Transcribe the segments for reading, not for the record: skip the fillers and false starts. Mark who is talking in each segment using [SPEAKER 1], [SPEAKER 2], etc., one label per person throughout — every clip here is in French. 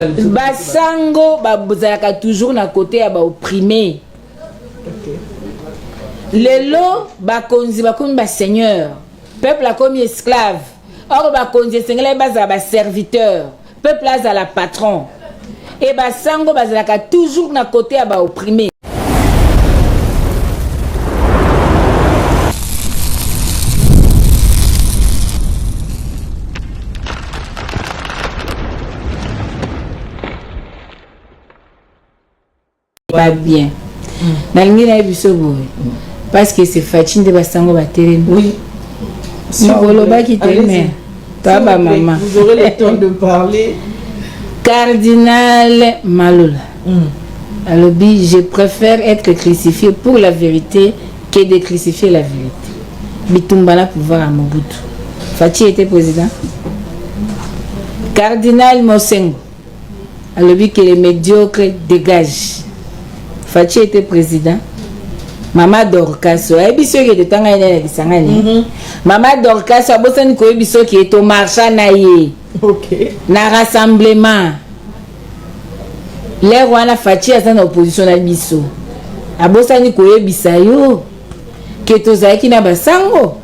[SPEAKER 1] Basango babuzaka toujours na côté ya ba opprimé. Lelo bakonzi bakomi ba seigneur, peuple a comme esclave. Or bakonzi sengela baza ba serviteur, peuple a la patron. Et basango bazalaka toujours na côté ya ba opprimé. Pas bien. Parce que c'est fatine de basango baterem. Oui. Vous
[SPEAKER 2] aurez le temps de parler.
[SPEAKER 1] Cardinal Malola. Alors, je préfère être crucifié pour la vérité que de crucifier la vérité. Bitumbala pouvoir à Mobutu. Fachi était président. Cardinal Mosengo. Alors, que les médiocres dégagent. Fachi était président. Mama Dorcas, ebiso qui était tanga ina bisangani. Mama Dorcas abosani ko ebiso qui est au marché na ye. OK. Na rassemblement. Les wana Fachi asa na opposition na biso. Abosani ko ebisa yo que tozaki na basango.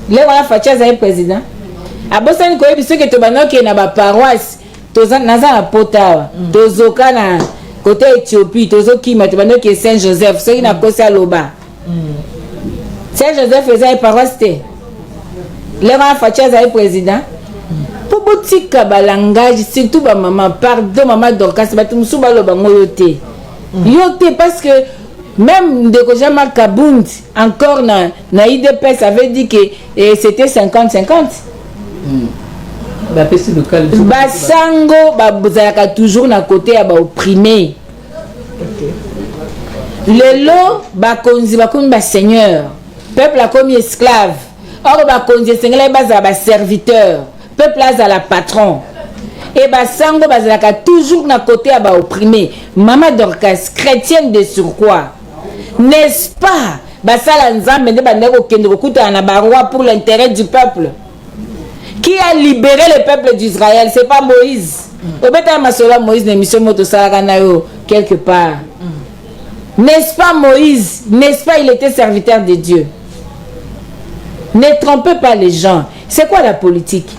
[SPEAKER 1] Les wana Fachi asa président. Abosani ko ebiso que to banoke na ba paroisse. Toza naza na potawa. Tozoka na côté Éthiopie, tozo qui m'a demandé que Saint Joseph, ceux qui n'a pas à l'Oba. Saint Joseph faisait une paroisse. Les gens Fatia est président. Pour boutique langage, surtout ma maman, pardon maman Dorcas, mais tout le monde va le yote parce que même de Kojama Kabound, encore na IDP, ça veut dire que c'était 50-50. Basango babuzaka toujours na côté ya ba opprimé. Lelo bakonzi bakomi ba seigneur, peuple a comme esclave. Or bakonzi sengela baza ba serviteur, peuple a la patron. Et basango bazaka toujours na côté ya ba opprimé. Maman Dorcas, chrétienne de surcroît. N'est-ce pas? Basala nzambe nde bandeko kende kokuta na ba roi pour l'intérêt du peuple. Qui a libéré le peuple d'Israël? C'est pas Moïse. Moïse quelque part. N'est-ce pas Moïse? N'est-ce pas il était serviteur de Dieu? Ne trompez pas les gens. C'est quoi la politique?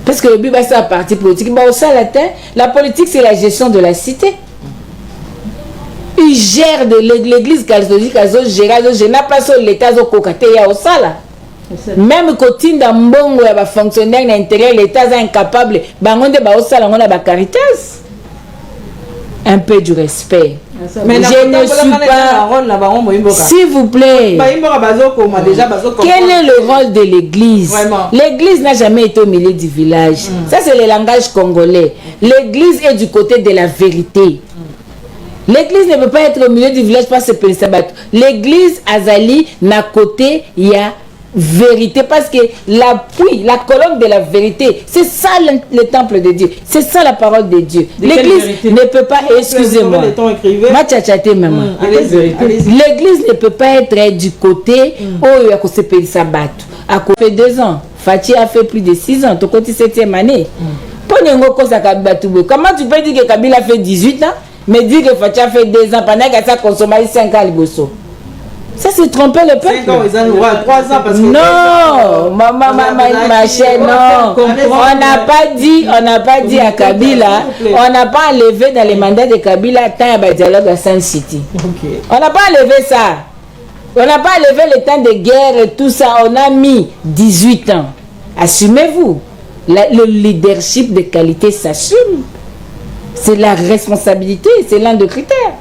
[SPEAKER 1] Parce que le but c'est la partie politique. La politique c'est la gestion de la cité. Il gère de l'église catholique, je n'ai pas sur l'état au sala. Même quand il y a des fonctionnaires d'intérieur, l'État est incapable de caritas. Un peu du respect. Mais je ne suis pas... S'il vous plaît. Quel est le rôle de l'église? L'église n'a jamais été au milieu du village. Ça, c'est le langage congolais. L'église est du côté de la vérité. L'église ne peut pas être au milieu du village parce que l'église Azali n'a côté, il y a vérité, parce que l'appui, la colonne de la vérité, c'est ça le temple de Dieu, c'est ça la parole de Dieu. L'église ne peut pas, excusez-moi, l'église ne peut pas être du côté où il y a se sabat. À fait 2 ans, Fachi a fait plus de 6 ans, au côté 7e année. Comment tu peux dire que Kabila fait 18 ans, mais dire que Fachi a fait 2 ans pendant qu'elle a consommé 5 ans à Liboso? Ça c'est tromper le peuple.
[SPEAKER 2] 5 ans, 3 ans parce que
[SPEAKER 1] non, ma chère, non. On n'a pas dit à Kabila, on n'a pas enlevé dans les mandats de Kabila tant de dialogue à Sun City. On n'a pas enlevé ça. On n'a pas enlevé le temps de guerre et tout ça. On a mis 18 ans. Assumez-vous. Le leadership de qualité s'assume. C'est la responsabilité, c'est l'un des critères.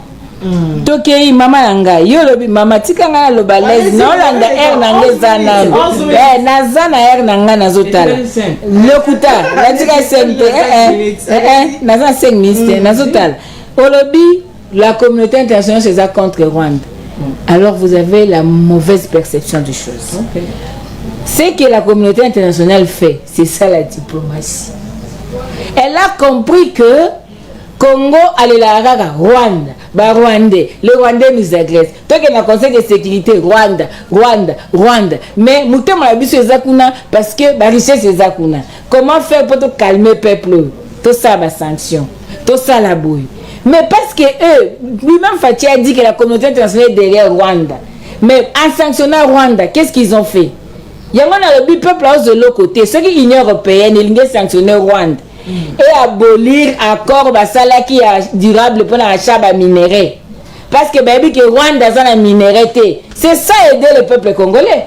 [SPEAKER 1] Tokei mama nanga yo lobi mama tika nga lo balèze non langa air nanga zana nazana air nanga nazotala lokuta natika sempe nazana 5 minutes nazotala olobi la communauté internationale c'est contre Rwanda. Alors vous avez la mauvaise perception des choses. Ce que la communauté internationale fait, c'est ça la diplomatie. Elle a compris que Congo allait la Rwanda. Rwandais, le Rwandais nous agresse. Toi qui as un conseil de sécurité, Rwanda. Mais Moutem a vu ce Zakuna parce que la richesse est Zakuna. Comment faire pour te calmer le peuple? tout ça va sanction, tout ça la bouille. Mais parce que eux, lui-même Fathi a dit que la communauté internationale est derrière Rwanda. Mais en sanctionnant Rwanda, qu'est-ce qu'ils ont fait? Il y a le peuple de l'autre côté, ceux qui l'Union européenne, ils ont sanctionné Rwanda. Et abolir accord basala qui est durable pour l'achat de minerais. Parce que que Rwanda a un minerai, c'est ça aider le peuple congolais.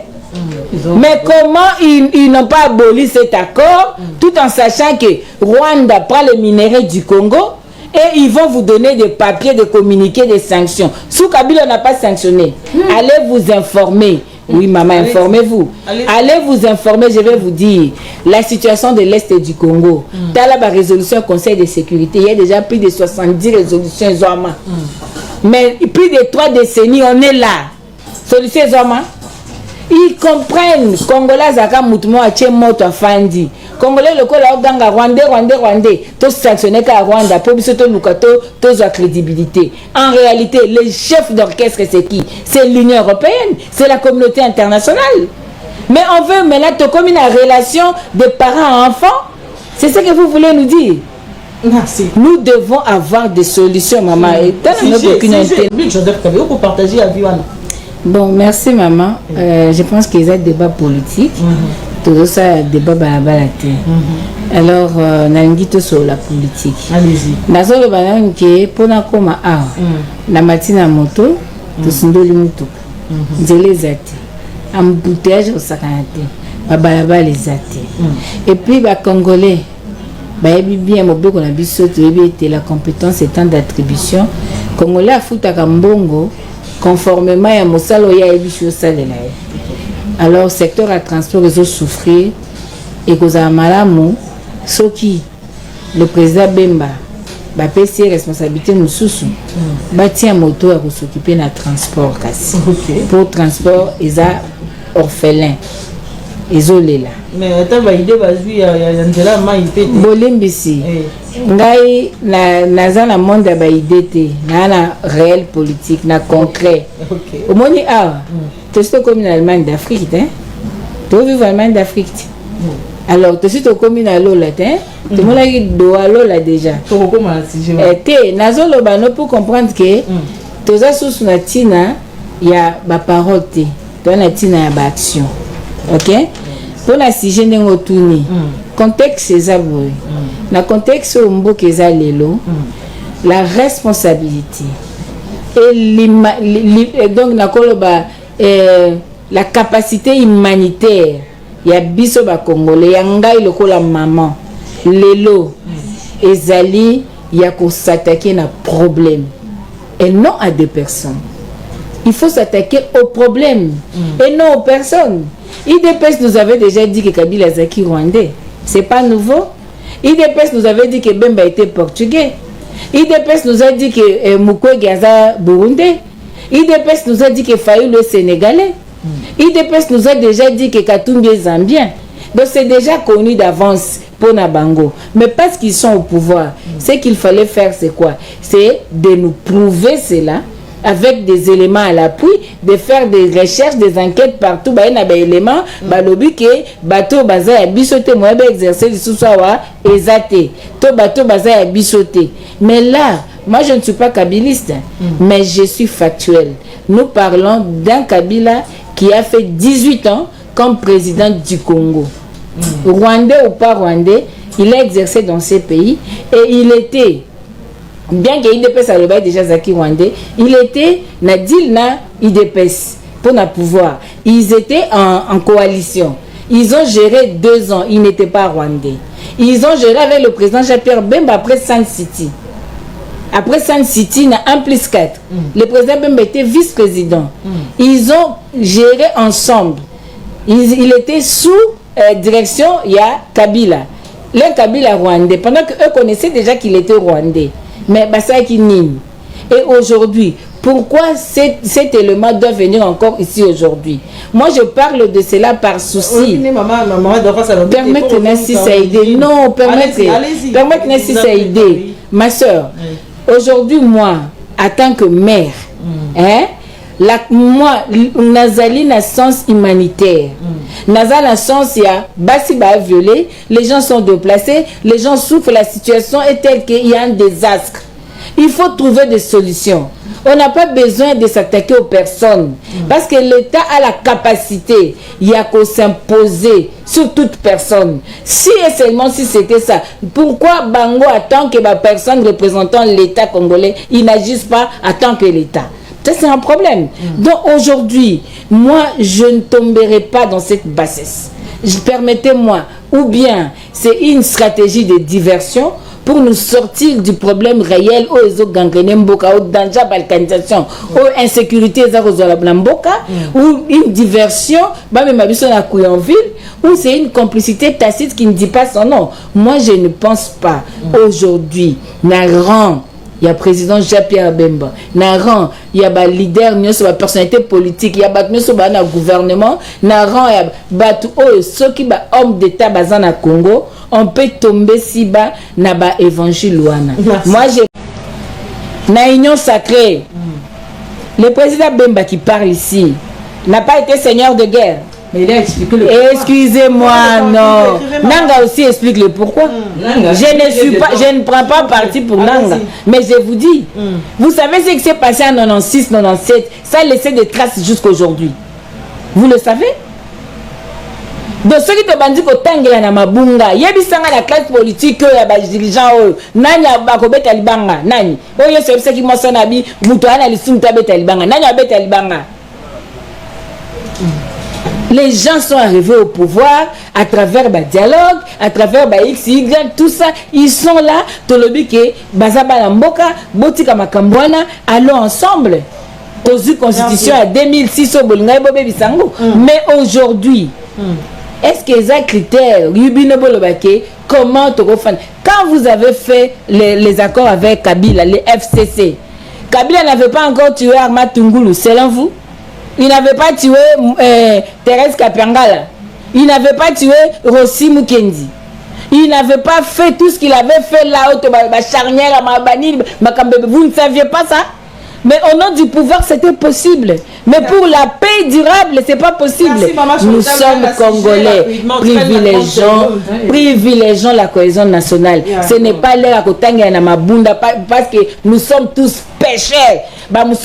[SPEAKER 1] Mais comment ils n'ont pas aboli cet accord tout en sachant que Rwanda prend les minéraux du Congo et ils vont vous donner des papiers de communiquer des sanctions. Sous Kabila n'a pas sanctionné. Allez vous informer. Oui, maman, informez-vous. Allez vous informer, je vais vous dire. La situation de l'Est du Congo. Dans la résolution du Conseil de sécurité, il y a déjà plus de 70 résolutions Zoma. Mais plus de 3 décennies, on est là. Solution Zoma. Ils comprennent. Congolais, Zaka Moutmo, Moto, Fandi. Congolais, le Kola, Ganga, Rwandais. Tous sanctionnés à Rwanda. Pour que Lukato, tous la crédibilité. En réalité, les chefs d'orchestre, c'est qui? C'est l'Union européenne. C'est la communauté internationale. Mais on veut maintenant comme une relation de parents à enfants. C'est ce que vous voulez nous dire?
[SPEAKER 2] Merci.
[SPEAKER 1] Nous devons avoir des solutions, maman. Et
[SPEAKER 2] pour partager la vie.
[SPEAKER 1] Bon, merci, maman. Je pense qu'il y a un débat politique. Tout ça, débat balabalate. Alors, on a dit sur la politique.
[SPEAKER 2] Allez-y.
[SPEAKER 1] Dans le banane qui est pour la coma a, la matina moto, tout ce que nous avons. Les athées. Embouteillage au sacanate. Babalaba les athées. Et puis, les Congolais, bien, on a vu la compétence étant d'attribution. Congolais a foutu à Kambongo. Conformément à Moussalo, il y a eu des choses. Alors, secteur à transport, ils ont souffert. Et que ça a malamou, ce qui, le président Bemba, va payer ses responsabilités, nous sous-sous. Bâtir un moto à s'occuper de transport. Pour transport, ils ont orphelin. Ils ont là.
[SPEAKER 2] Mais attends, il y a
[SPEAKER 1] Bolimbisi. Ngai na monde ba idée na réel politique na concret. Au moins tu es comme une Allemagne d'Afrique tu vis en Allemagne d'Afrique. Alors tu es comme une Lola tu m'as dit doa Lola déjà. Et nazolo bano pour comprendre que tous as sous na tina il y a ba parole tu na tina ya ba action. OK? Pour la sujet de tourner contexte c'est ça le contexte où mboka eza lelo la responsabilité et donc la capacité humanitaire ya biso ba congolais ya ngai lokola maman lelo ezali ya ko s'attaquer na problème et non à deux personnes. Il faut s'attaquer au problème et non aux personnes. IDPS nous avait déjà dit que Kabila Zaki rwandais. C'est pas nouveau. IDPS nous avait dit que Bemba était portugais. IDPS nous a dit que Mukwege Gaza burundais. IDPS nous a dit que Fayulu est sénégalais. IDPS nous a déjà dit que Katumbi est zambien. Donc c'est déjà connu d'avance pour Nabango. Mais parce qu'ils sont au pouvoir, ce qu'il fallait faire c'est quoi? C'est de nous prouver cela avec des éléments à l'appui, de faire des recherches, des enquêtes partout, il y a des éléments, balobi que bateau baza ya bisoté moi exercer le sous-sawa exaté. To bateau baza ya bisoté. Mais là, moi je ne suis pas kabiliste, mais je suis factuel. Nous parlons d'un Kabila qui a fait 18 ans comme président du Congo. Rwandais ou pas rwandais, il a exercé dans ces pays et il était, bien que IDPS a le bail déjà Zaki rwandais, il était na deal na IDPS pour na pouvoir. Ils étaient en coalition. Ils ont géré 2 ans. Ils n'étaient pas rwandais. Ils ont géré avec le président Jean-Pierre Bemba après Sun City. Après Sun City, na 1+4. Le président Bemba était vice-président. Ils ont géré ensemble. Il était sous direction, il y a Kabila. Le Kabila rwandais. Pendant qu'eux connaissaient déjà qu'il était rwandais. Mais ça qui nîmes. Et aujourd'hui, pourquoi cet élément doit venir encore ici aujourd'hui? Moi, je parle de cela par souci. Permettez-moi si ça aide. Non, permettez-moi si ça aide. Ma soeur, aujourd'hui, moi, en tant que mère, moi nazali na sens humanitaire. Nazali na sens ya basi ba violé, les gens sont déplacés, les gens souffrent, la situation est telle qu'il y a un désastre. Il faut trouver des solutions. On n'a pas besoin de s'attaquer aux personnes. Parce que l'État a la capacité, il y a qu'à s'imposer sur toute personne. Si et seulement si c'était ça, pourquoi Bango, en tant que personne représentant l'État congolais, ils n'agissent pas en tant que l'État? Ça, c'est un problème. Donc aujourd'hui, moi, je ne tomberai pas dans cette bassesse. Permettez-moi, ou bien c'est une stratégie de diversion pour nous sortir du problème réel où ils ont gangréné Mboka, où danger balkanisation, où insécurité ou une diversion, même en ville, où c'est une complicité tacite qui ne dit pas son nom. Moi, je ne pense pas. Aujourd'hui, Naran, il y a le président Jean-Pierre Bemba, Naran, il y a le leader, il y a la personnalité politique, il y a le gouvernement, Naran, il y a ceux qui sont hommes d'État basés au Congo, on peut tomber si bas na ba évangile wana. Moi j'ai na union sacrée. Le président Bemba qui parle ici n'a pas été seigneur de guerre.
[SPEAKER 2] Mais il a expliqué le
[SPEAKER 1] pourquoi. Excusez-moi, non. Nanga aussi explique le pourquoi. Je ne prends pas parti pour Nanga. Mais je vous dis, vous savez ce qui s'est passé en 96, 97, ça a laissé des traces jusqu'aujourd'hui. Vous le savez? Donc ceux qui te bandit ko tangela na mabunga yebisanga la classe politique ya ba dirigeant o nani abakobeta libanga nani oyo c'est qui mo sona bi muto ana lisumta beta libanga nani abeta libanga. Les gens sont arrivés au pouvoir à travers le dialogue, à travers le X, Y, tout ça. Ils sont là. Tolobi ke bazaba la mboka, botika makambwana, allons ensemble. Aux constitution à 2006 au Bolinga Bobé Bisango. Mais aujourd'hui, est-ce que les critères, comment quand vous avez fait les accords avec Kabila, les FCC, Kabila n'avait pas encore tué Arma Tungulu, selon vous? Il n'avait pas tué Thérèse Kapangala. Il n'avait pas tué Rossi Mukendi. Il n'avait pas fait tout ce qu'il avait fait là, charnière, vous ne saviez pas ça? Mais au nom du pouvoir, c'était possible. Mais pour la paix durable, c'est pas possible. Nous sommes Congolais, privilégions la cohésion nationale. Ce n'est pas l'air à côté de Mabunda parce que nous sommes tous pécheurs. Donc,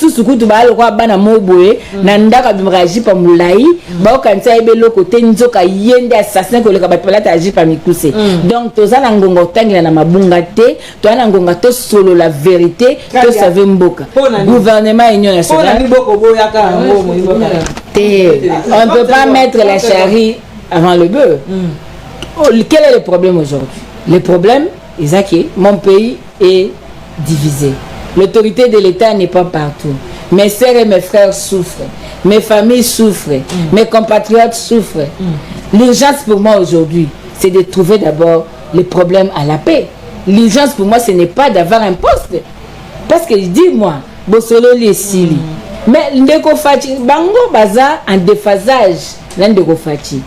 [SPEAKER 1] tous en angongo tangi na mabunga te, tous en angonga to solo la vérité, to savez mboka. Gouvernement Union nationale. On ne peut pas mettre la charrie avant le bœuf. Quel est le problème aujourd'hui? Le problème, Isaac, mon pays est divisé. L'autorité de l'État n'est pas partout. Mes sœurs et mes frères souffrent. Mes familles souffrent. Mes compatriotes souffrent. L'urgence pour moi aujourd'hui, c'est de trouver d'abord les problèmes à la paix. L'urgence pour moi, ce n'est pas d'avoir un poste. Parce que dis-moi, Bosolo Lessili. Mais Ndeko Fati, Bango Baza en déphasage. Ndeko Fati.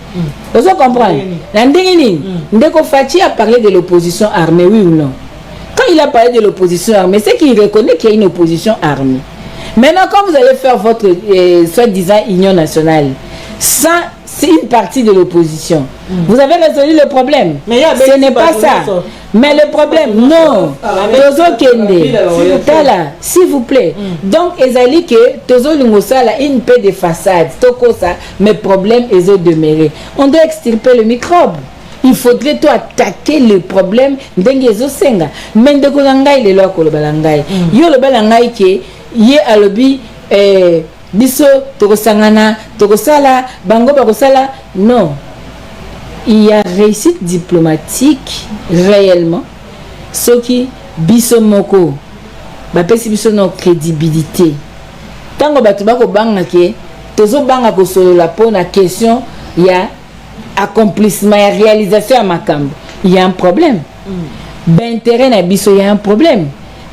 [SPEAKER 1] Vous comprenez? Ndeko Fati a parlé de l'opposition armée, oui ou non? Quand il a parlé de l'opposition armée, c'est qu'il reconnaît qu'il y a une opposition armée. Maintenant, quand vous allez faire votre soi-disant union nationale, ça, c'est une partie de l'opposition. Vous avez résolu le problème. Ce n'est pas ça. Mais le problème, non. Tozo Kende, Tala, s'il vous plaît. Donc, ezali que Tozo Lungosala une paix de façade. Toko ça, mais problème est demeuré. On doit extirper le microbe. Il faudrait tout attaquer le problème d'Engezo Senga. Mais de Kolangai, les lois Kolobalangai. Yo le balangai qui est à l'objet. Biso Tokosangana, Tokosala, Bango Bakosala, non. Il y a réussite diplomatique réellement. Ce qui biso moko, bapesi biso no crédibilité. Tango batubako banga ke, tozo banga ko solo la po na question, il y a accomplissement, il y a réalisation à Makambo. Il y a un problème. D'intérêt na biso, il y a un problème.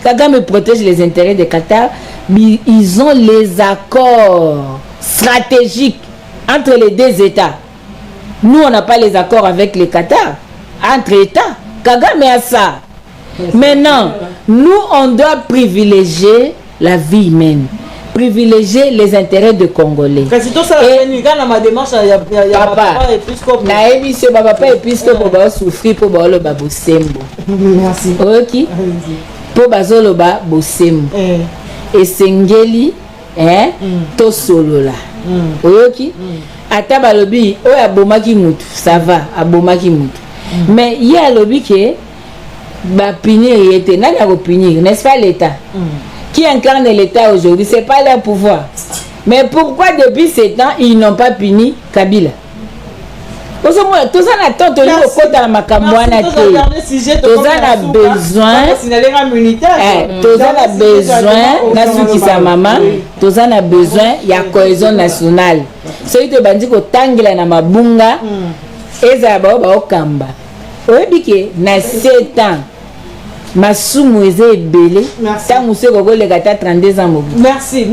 [SPEAKER 1] Kagame protège les intérêts de Qatar. Ils ont les accords stratégiques entre les deux États. Nous, on n'a pas les accords avec les Qatar. Entre États. Kagame a ça. Maintenant, nous, on doit privilégier la vie humaine. privilégier les intérêts de Congolais.
[SPEAKER 2] Kasi to ça la ma démarche ya papa épiscope.
[SPEAKER 1] Na ebiso papa épiscope ba souffrir pour ba lo ba bosembo.
[SPEAKER 2] Merci.
[SPEAKER 1] OK. Pour bazolo ba bosembo. Esengeli to solola. OK. Ata balobi o ya bomaki mutu, ça va, abomaki mutu. Mais il y a lobby que ba punir était nani a punir, n'est-ce pas l'État? Qui incarne l'État aujourd'hui, c'est pas leur pouvoir. Mais pourquoi depuis 7 ans ils n'ont pas puni Kabila? Tout ça n'attend toujours au côté de la Macambouana. Tout ça a besoin. Tout ça a besoin. Nasuki sa maman. Tout ça a besoin. Il y a cohésion nationale. Celui de bandi ko tangela na mabunga. Ezaba ba okamba. Oyebike na 7 ans. Masumu eze ebele. Tangu se gogo le gata 32 ans mobi.
[SPEAKER 2] Merci.